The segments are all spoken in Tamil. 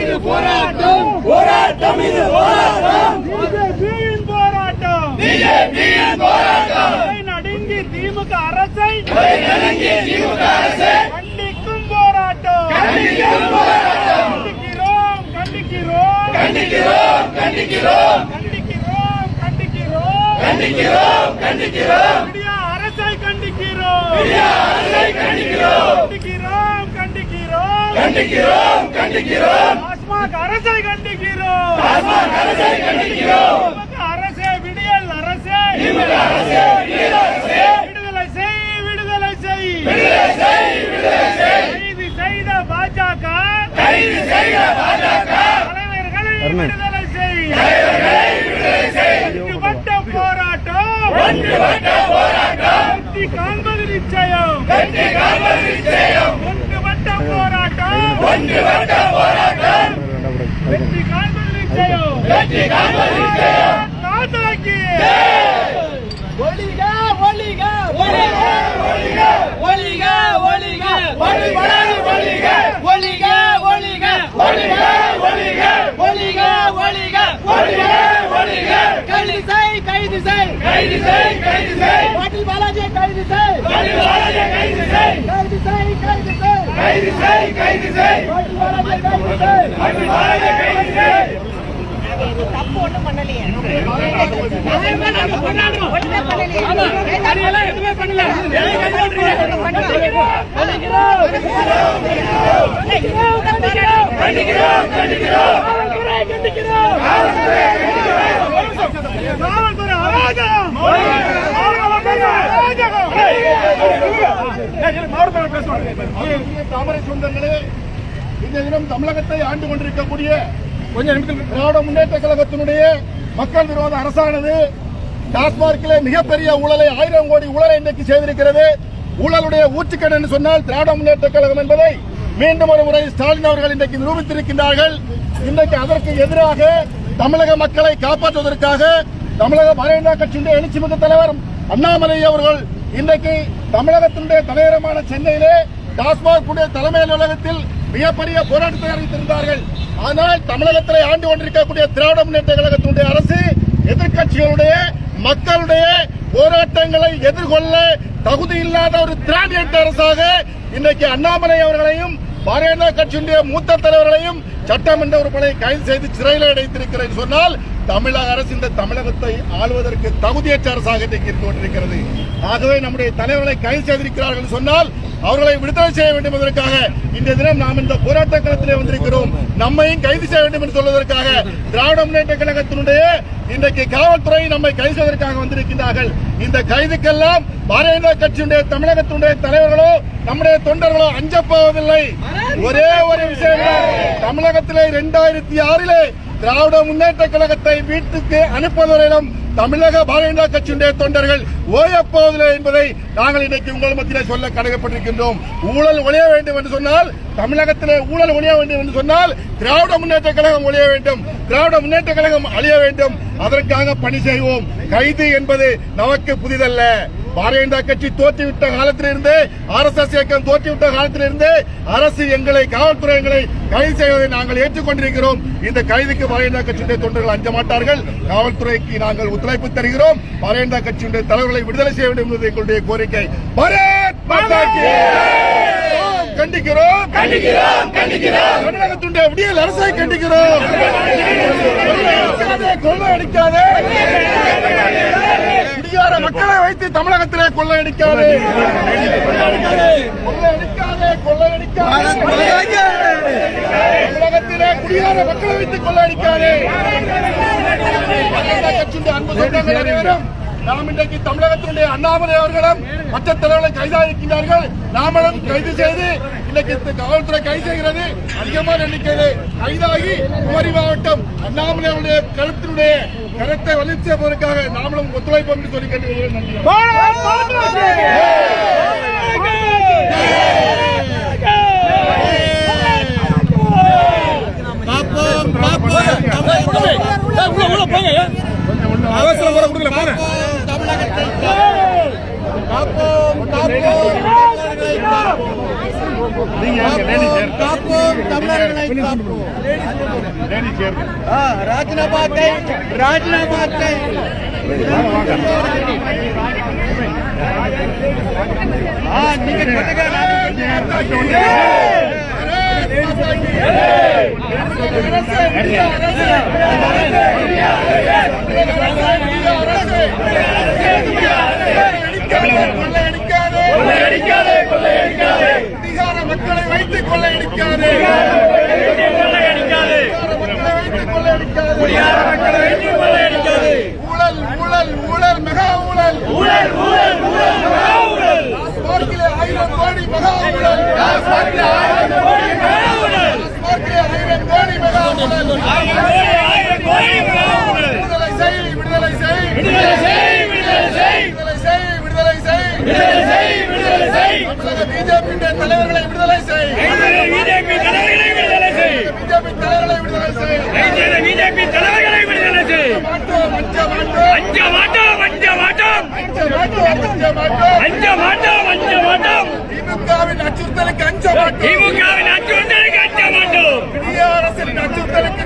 இது போராட்டம் போராட்டம் இது போராட்டம் பிஜேபியின் போராட்டம் பிஜேபியின் போராட்டம் நடுங்கி திமுக அரசை கண்டிக்கும் போராட்டம் கண்டிக்கும் போராட்டம் கண்டிக்கிறோம் கண்டிக்கிறோம் கண்டிக்கிறோம் கண்டிக்கிறோம் கண்டிக்கிறோம் கண்டிக்கிறோம் கண்டிக்கிறோம் இந்தியா அரசை கண்டிக்கிறோம் அரசை கண்டிக்கிறோம் கண்டிக்கிறோம் கண்டிக்கிறோம் கண்டிக்கிறோம் கண்டிக்கிறோம் டாஸ்மாக் அரசை கண்டிக்கிறோம் டாஸ்மாக் அரசை கண்டிக்கிறோம் திமுக அரசே விடியல் அரசே திமுக அரசே விடியல் அரசே விடுதலை செய் விடுதலை செய் விடுதலை செய் விடுதலை செய் கைது செய்த பாஜக கைது செய்த பாஜக தலைவர்களை விடுதலை செய் தலைவர்களை விடுதலை செய் ஒன்றுபட்ட போராட்டம் ஒன்றுபட்ட போராட்டம் வெற்றி காண்பது நிச்சயம் வெற்றி காண்பது நிச்சயம் ஒன்றுபட்ட போராட்டம் ஒன்றுபட்ட போராட்டம் வெற்றி காண்பது நிச்சயம் வெற்றி காண்பது நிச்சயம் நாட்டாக்கி ஒளிக ஒளிக ஒளிக ஒளிக ஒளிக ஒளிபடாது ஒளிக ஒளிக ஒளிக ஒளிக ஒளிக ஒளிக ஒளிக ஒளிக ஒளிக கைது செய் கைது செய் கைது செய் கைது செய் பாட்டில் பாலாஜி கைது செய் பாட்டில் பாலாஜி கைது செய் கைது செய் கைது செய் கைது செய் கைது செய் பாட்டில் பாலாஜி கைது செய் பாட்டில் பாலாஜி கைது செய் தப்பு ஒண்ணும் பண்ணலையே எதுவுமே பண்ணல கண்டிக்கிறோம் கண்டிக்கிறோம் காவல்துறை அராஜகம் தாமரை சொந்தங்களே, இந்த தினம் தமிழகத்தை ஆண்டு கொண்டிருக்கக்கூடிய திராவிட முன்னேற்ற கழகத்தினுடைய மக்கள் விரோத அரசானது டாஸ்மார்க்கிலே மிகப்பெரிய ஊழலை 1000 கோடி ஊழலை இன்றைக்கு செய்திருக்கிறது. ஊழலுடைய ஊற்றுக்கண் என்று சொன்னால் திராவிட முன்னேற்ற கழகம் என்பதை மீண்டும் ஒரு முறை ஸ்டாலின் அவர்கள் இன்றைக்கு நிரூபித்திருக்கின்றார்கள். இன்றைக்கு அதற்கு எதிராக தமிழக மக்களை காப்பாற்றுவதற்காக தமிழக பாரதிய ஜனதா கட்சியினுடைய எழுச்சிமிகு தலைவர் அண்ணாமலை அவர்கள் இன்றைக்கு தமிழகத்தினுடைய தலைநகரமான சென்னையிலே டாஸ்மாக் தலைமை அலுவலகத்தில் மிகப்பெரிய போராட்டத்தை அறிவித்திருந்தார்கள். ஆனால் தமிழகத்திலே ஆண்டு கொண்டிருக்கக்கூடிய திராவிட முன்னேற்ற கழகத்தினுடைய அரசு எதிர்க்கட்சிகளுடைய மக்களுடைய போராட்டங்களை எதிர்கொள்ள தகுதி இல்லாத ஒரு திராவிட அரசாக இன்றைக்கு அண்ணாமலை அவர்களையும் பாரதிய ஜனதா கட்சியினுடைய மூத்த தலைவர்களையும் சட்டமன்ற உறுப்பினரை கைது செய்து சிறையில் அடைத்திருக்கிறது சொன்னால் தமிழக அரசு இந்த தமிழகத்தை ஆளுவதற்கு தகுதியற்ற அரசாக இன்றைக்கு இருந்து கொண்டிருக்கிறது. ஆகவே நம்முடைய தலைவர்களை கைது செய்திருக்கிறார்கள் சொன்னால் அவர்களை விடுதலை செய்ய வேண்டும் என்பதற்காக இந்த தினம் நாம் இந்த போராட்ட களத்திலே வந்திருக்கிறோம். நம்மையும் கைது செய்ய வேண்டும் என்று சொல்வதற்காக திராவிட முன்னேற்ற கழகத்தினுடைய இன்றைக்கு காவல்துறை நம்மை கைது செய்வதற்காக வந்திருக்கிறார்கள். இந்த கைதுக்கெல்லாம் பாரதிய ஜனதா கட்சியுடைய தமிழகத்தினுடைய தலைவர்களோ நம்முடைய தொண்டர்களோ அஞ்சப்போவதில்லை. ஒரே ஒரு விஷயம், தமிழகத்திலே 2006 திராவிட முன்னேற்ற கழகத்தை வீட்டுக்கு அனுப்புவதிலும் தமிழக பாரதிய ஜனதா கட்சியுடைய தொண்டர்கள் ஓயப்போவதில்லை என்பதை நாங்கள் இன்றைக்கு உங்கள் மத்தியிலே சொல்ல கடமைப்பட்டிருக்கின்றோம். ஊழல் ஒழிய வேண்டும் என்று சொன்னால், தமிழகத்திலே ஊழல் ஒழிய வேண்டும் என்று சொன்னால் திராவிட முன்னேற்ற கழகம் ஒழிய வேண்டும், திராவிட முன்னேற்ற கழகம் அழிய வேண்டும். அதற்காக பணி செய்வோம். கைது என்பது நமக்கு புதிதல்ல. பாரதிய ஜனதா கட்சி தோற்றுவிட்ட காலத்திலிருந்து, RSS இயக்கம் தோற்றுவிட்ட காலத்திலிருந்து அரசு எங்களை, காவல்துறை எங்களை கைது செய்வதை நாங்கள் ஏற்றுக்கொண்டிருக்கிறோம். இந்த கைதுக்கு பாரதிய ஜனதா கட்சியுடைய தொண்டர்கள் அஞ்ச மாட்டார்கள். காவல்துறைக்கு நாங்கள் ஒத்துழைப்பு தருகிறோம். பாரதிய ஜனதா கட்சியுடைய தலைவர்களை விடுதலை செய்ய வேண்டும் என்பது எங்களுடைய கோரிக்கை. பாரத் மாதா கி கண்டிக்கிறோம் கண்டிக்கிறோம் கண்டிக்கிறோம் தமிழகத்துடைய விடியல் அரசை கண்டிக்கிறோம். கொள்ளையடிக்காதே, குடியார மக்களை வைத்து தமிழகத்திலே கொள்ளையடிக்காதே, தமிழகத்திலே குடியார மக்களை வைத்து கொள்ளையடிக்காதே. கட்சியுடைய அன்பு சொந்தங்கள் அனைவரும் நாம் இன்றைக்கு தமிழகத்தினுடைய அண்ணாமலை அவர்களும் மற்ற தலைவர்களை கைதாகிருக்கிறார்கள். நாமளும் கைது செய்து இன்றைக்கு காவல்துறை கைது செய்கிறது. அதிகமான எண்ணிக்கையிலே கைதாகி குமரி மாவட்டம் அண்ணாமலை அவருடைய கருத்தினுடைய கருத்தை வலித்து செய்வதற்காக நாமளும் ஒத்துழைப்போம் என்று சொல்லி கேட்டுக்கொள்கிறேன். அவசரம் வர கொடுக்கல போங்க. தமிழகத்தை காப்போம், காப்போம். காப்போம் தமிழர்களை காப்போம். ராஜினாமாத்தை நீங்க மக்களை வைத்துக் கொள்ளையடிக்காதே. ஊழல் ஊழல் ஊழல் மெகா ஊழல். டாஸ்மார்க்கிலே 1000 கோடி மெகா ஊழல். டாஸ்மார்க்கிலே 1000 கோடி மெகா ஊழல். விடுதலை செய் விடுதலை செய் விடுதலை செய். தமிழக பிஜேபி தலைவர்களை விடுதலை செய். பிஜேபி தலைவர்களை விடுதலை செய். திமுகவின் அச்சுறுத்தலுக்கு அஞ்ச மாட்டோம். இந்திய அரசின் அச்சுறுத்தலுக்கு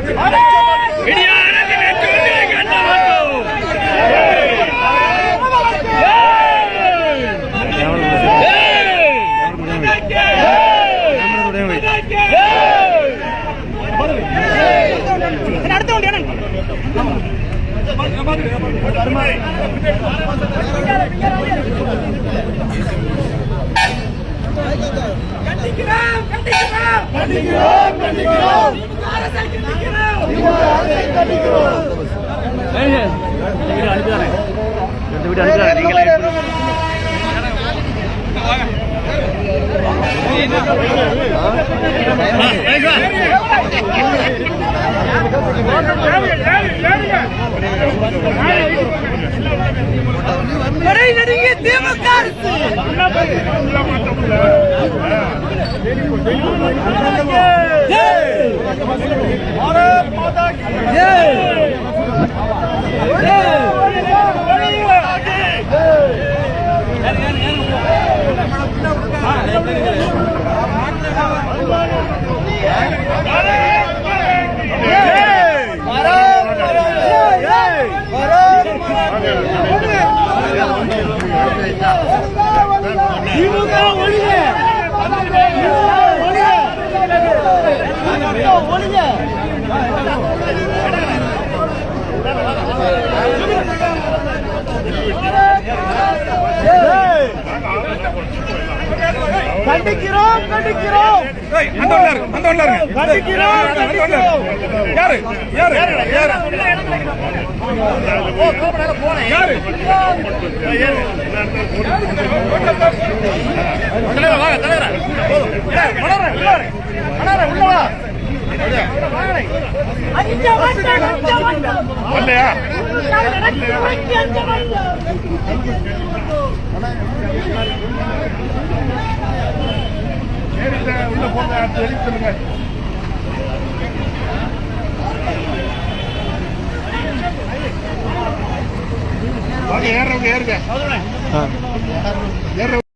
கண்டிக்கிறோம் கண்டிக்கிறோம் யாரு உள்ள போங்க சொல்லுங்க. ஏறுறவங்க ஏறுங்க.